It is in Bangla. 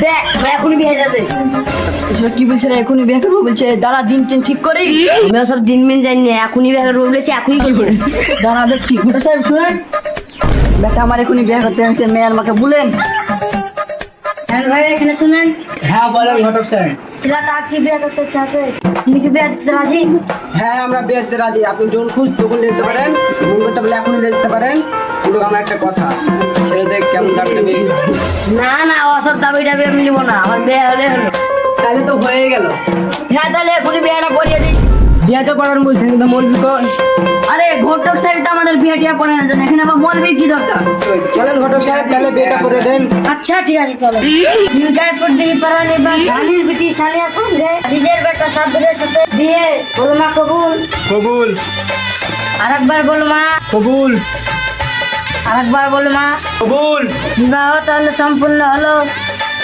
দেখ এখনই বিয়ে যাবে। এসব কি বলছে রে? এখনই বিয়ে করবো বলছে। দাঁড়া দিন টিন ঠিক করি। আমরা সব দিন মিন জানি না, এখনই বিয়ে করবো বলেছি, এখনই করবো। দাঁড়া দেখছি। ঘটক সাহেব শুনেন, বেটা আমার এখনই বিয়ে করতে হচ্ছে। মেয়ে আমাকে বলেন। হ্যাঁ ভাই এখানে শুনেন, হ্যাঁ বলেন ঘটক স্যার। ছেলেটা আজকে বিয়ে করতে চাচ্ছে, আপনি কি বিয়ে দিতে রাজি? হ্যাঁ আমরা বিয়ে দিতে রাজি। আপনি যখন খুঁজ তখন নিতে পারেন, মন করতে বলে এখনই নিয়ে যেতে পারেন। কিন্তু আমার একটা কথা, ছেলেদের কেমন দাবিটা বেশি। না না, অসব দাবি টাবি আমি নিবো না, আমার বিয়ে হলে হলো। তাহলে তো হয়ে গেল। হ্যাঁ তাহলে এখনই বিয়েটা করিয়ে দিই। বিয়ে তো করান বলছেন, কিন্তু মন বিকল। আরে ঘটক সাহেব তো আমাদের বিয়ে টিয়া পড়ে না জানে, এখানে আবার মরবি কি দরকার? চলেন ঘটক সাহেব, তাহলে বিয়েটা করে দেন। আচ্ছা ঠিক আছে চলো। গায়পুর দিকে পারানি বা শালির বিটি শালিয়া সঙ্গে নিজের বেটা সাবরের সাথে বিয়ে। বলো মা কবুল। কবুল। আরেকবার বলো মা। কবুল। আরেকবার বলো মা। কবুল। বিবাহ তাহলে সম্পূর্ণ হলো।